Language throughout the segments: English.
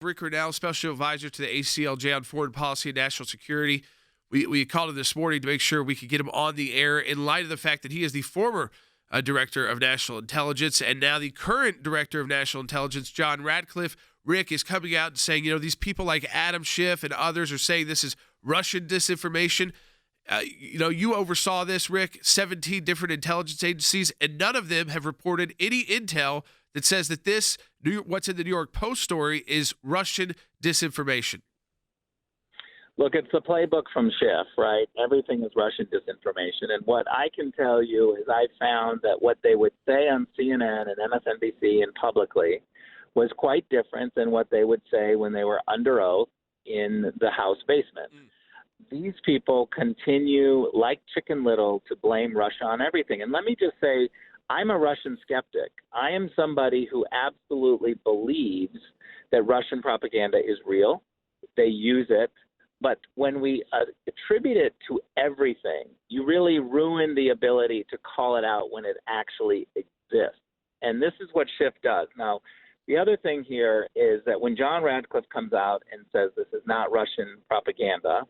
Rick Grenell, Special Advisor to the ACLJ on Foreign Policy and National Security. We called him this morning to make sure we could get him on the air in light of the fact that he is the former Director of National Intelligence and now the current Director of National Intelligence, John Ratcliffe. Rick is coming out and saying, these people like Adam Schiff and others are saying this is Russian disinformation. You oversaw this, Rick, 17 different intelligence agencies, and none of them have reported any intel that says that this, what's in the New York Post story, is Russian disinformation. Look, it's the playbook from Schiff, right? Everything is Russian disinformation. And what I can tell you is I found that what they would say on CNN and MSNBC and publicly was quite different than what they would say when they were under oath in the House basement. These people continue, like Chicken Little, to blame Russia on everything. And let me just say, I'm a Russian skeptic. I am somebody who absolutely believes that Russian propaganda is real. They use it. But when we attribute it to everything, you really ruin the ability to call it out when it actually exists. And this is what Schiff does. Now, the other thing here is that when John Ratcliffe comes out and says this is not Russian propaganda,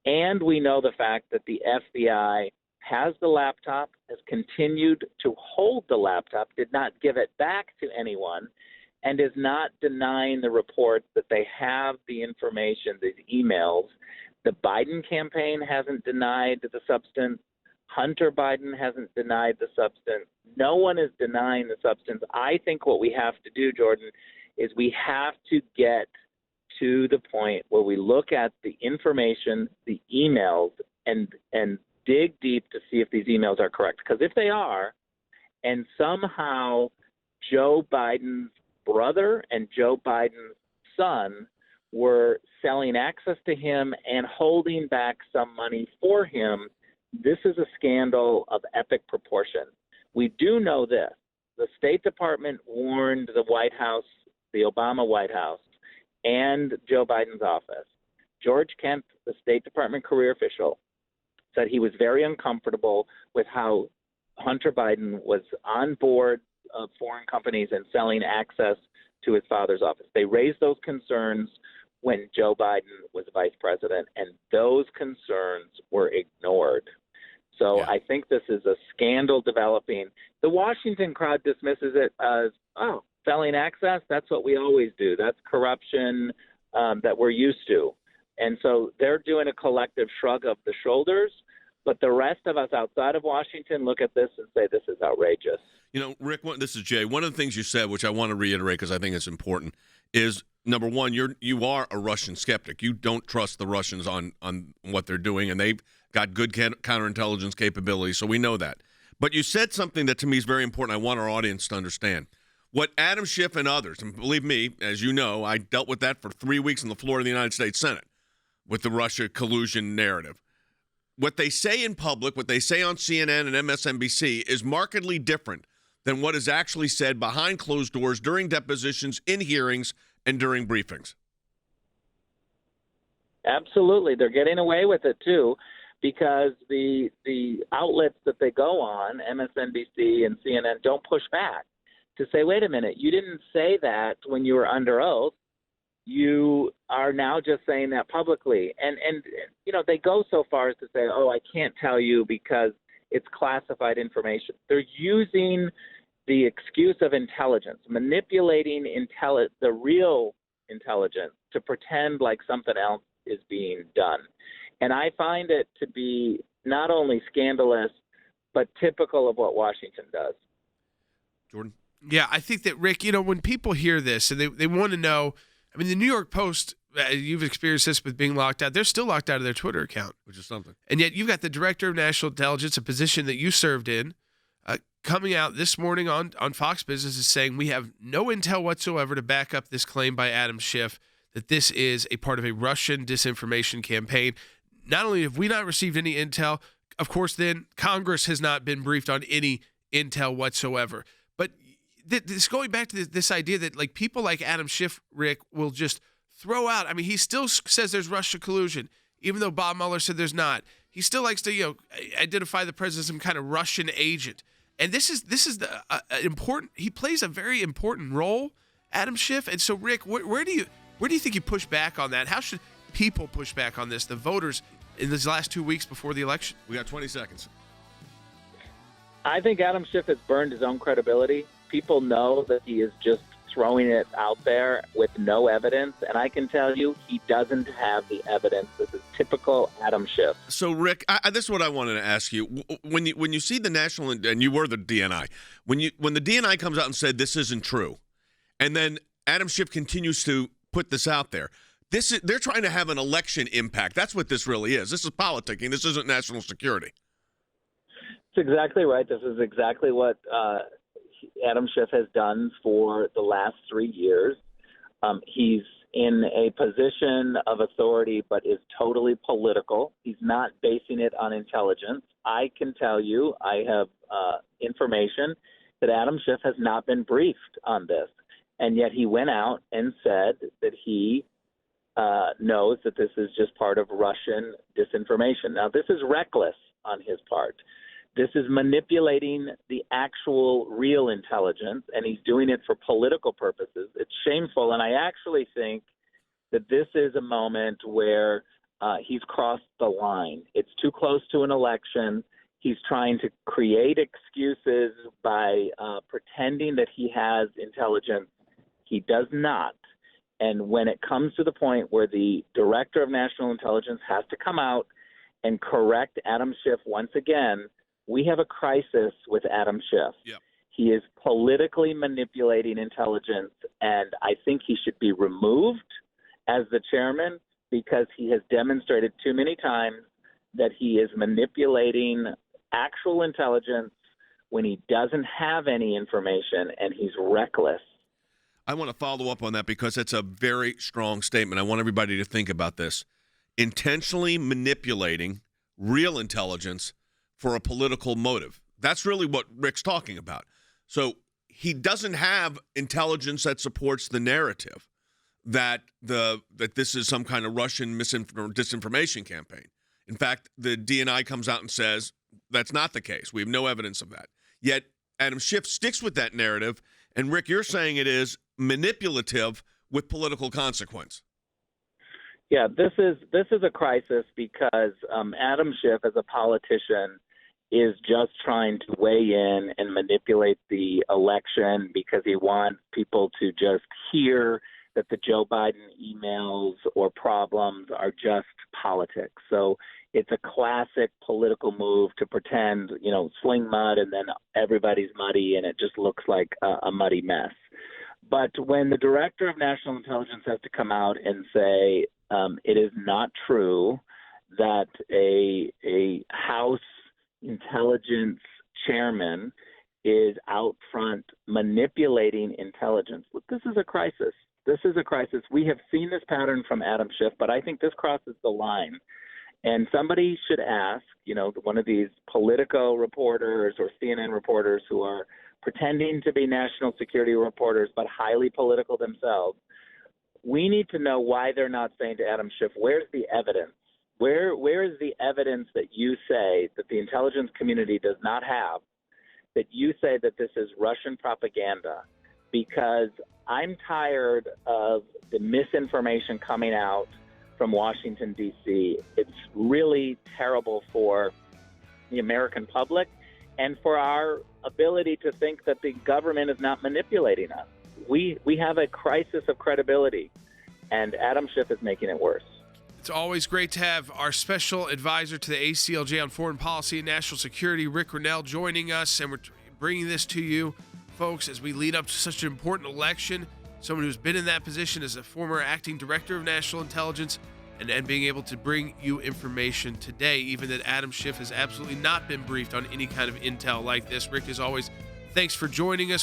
and we know the fact that the FBI has the laptop, has continued to hold the laptop, did not give it back to anyone, and is not denying the reports that they have the information, these emails. The Biden campaign hasn't denied the substance. Hunter Biden hasn't denied the substance. No one is denying the substance. I think what we have to do, Jordan, is we have to get to the point where we look at the information, the emails, and dig deep to see if these emails are correct. Because if they are, and somehow Joe Biden's brother and Joe Biden's son were selling access to him and holding back some money for him, this is a scandal of epic proportion. We do know this. The State Department warned the White House, the Obama White House, and Joe Biden's office. George Kent, the State Department career official, said he was very uncomfortable with how Hunter Biden was on board of foreign companies and selling access to his father's office. They raised those concerns when Joe Biden was vice president, and those concerns were ignored. So I think this is a scandal developing. The Washington crowd dismisses it as, selling access, that's what we always do. That's corruption that we're used to. And so they're doing a collective shrug of the shoulders. But the rest of us outside of Washington look at this and say this is outrageous. Rick, this is Jay. One of the things you said, which I want to reiterate because I think it's important, is number one, you are a Russian skeptic. You don't trust the Russians on what they're doing, and they've got good counterintelligence capabilities, so we know that. But you said something that to me is very important. I want our audience to understand. What Adam Schiff and others, and believe me, as you know, I dealt with that for 3 weeks on the floor of the United States Senate with the Russia collusion narrative. What they say in public, what they say on CNN and MSNBC is markedly different than what is actually said behind closed doors during depositions, in hearings, and during briefings. Absolutely. They're getting away with it, too, because the outlets that they go on, MSNBC and CNN, don't push back to say, wait a minute, you didn't say that when you were under oath. You are now just saying that publicly. And they go so far as to say, I can't tell you because it's classified information. They're using the excuse of intelligence, manipulating the real intelligence to pretend like something else is being done. And I find it to be not only scandalous, but typical of what Washington does. Jordan? Yeah, I think that, Rick, when people hear this and they want to know, I mean, the New York Post, you've experienced this with being locked out. They're still locked out of their Twitter account. Which is something. And yet you've got the Director of National Intelligence, a position that you served in, coming out this morning on Fox Business is saying we have no intel whatsoever to back up this claim by Adam Schiff that this is a part of a Russian disinformation campaign. Not only have we not received any intel, of course, then Congress has not been briefed on any intel whatsoever. But this going back to this idea that like people like Adam Schiff, Rick, will just throw out. I mean, he still says there's Russia collusion, even though Bob Mueller said there's not. He still likes to identify the president as some kind of Russian agent. And this is the important. He plays a very important role Adam Schiff? And so, Rick, where do you think you push back on that? How should people push back on this, the voters, in these last 2 weeks before the election? We got 20 seconds. I think Adam Schiff has burned his own credibility. People know that he is just throwing it out there with no evidence, and I can tell you he doesn't have the evidence. This is typical Adam Schiff. So, Rick, this is what I wanted to ask you. When you see the national, and you were the DNI, when the DNI comes out and said this isn't true, and then Adam Schiff continues to put this out there, they're trying to have an election impact. That's what this really is. This is politicking. This isn't national security. That's exactly right. This is exactly what Adam Schiff has done for the last 3 years. He's in a position of authority, but is totally political. He's not basing it on intelligence. I can tell you, I have information that Adam Schiff has not been briefed on this. And yet he went out and said that he knows that this is just part of Russian disinformation. Now, this is reckless on his part. This is manipulating the actual real intelligence, and he's doing it for political purposes. It's shameful, and I actually think that this is a moment where he's crossed the line. It's too close to an election. He's trying to create excuses by pretending that he has intelligence. He does not. And when it comes to the point where the Director of National Intelligence has to come out and correct Adam Schiff once again, we have a crisis with Adam Schiff. Yep. He is politically manipulating intelligence, and I think he should be removed as the chairman because he has demonstrated too many times that he is manipulating actual intelligence when he doesn't have any information, and he's reckless. I want to follow up on that because it's a very strong statement. I want everybody to think about this. Intentionally manipulating real intelligence for a political motive. That's really what Rick's talking about. So he doesn't have intelligence that supports the narrative that this is some kind of Russian disinformation campaign. In fact, the DNI comes out and says that's not the case. We have no evidence of that. Yet Adam Schiff sticks with that narrative, and Rick, you're saying it is manipulative with political consequence. Yeah, this is a crisis because Adam Schiff, as a politician, is just trying to weigh in and manipulate the election because he wants people to just hear that the Joe Biden emails or problems are just politics. So it's a classic political move to pretend, sling mud and then everybody's muddy and it just looks like a muddy mess. But when the Director of National Intelligence has to come out and say it is not true that a House intelligence chairman is out front manipulating intelligence. Look, this is a crisis. This is a crisis. We have seen this pattern from Adam Schiff, but I think this crosses the line. And somebody should ask, one of these Politico reporters or CNN reporters who are pretending to be national security reporters but highly political themselves, we need to know why they're not saying to Adam Schiff, where's the evidence? Where is the evidence that you say that the intelligence community does not have, that you say that this is Russian propaganda? Because I'm tired of the misinformation coming out from Washington, D.C. It's really terrible for the American public and for our ability to think that the government is not manipulating us. We have a crisis of credibility, and Adam Schiff is making it worse. It's always great to have our special advisor to the ACLJ on foreign policy and national security, Rick Grenell, joining us, and we're bringing this to you, folks, as we lead up to such an important election. Someone who's been in that position as a former acting director of national intelligence and being able to bring you information today, even that Adam Schiff has absolutely not been briefed on any kind of intel like this. Rick, as always, thanks for joining us.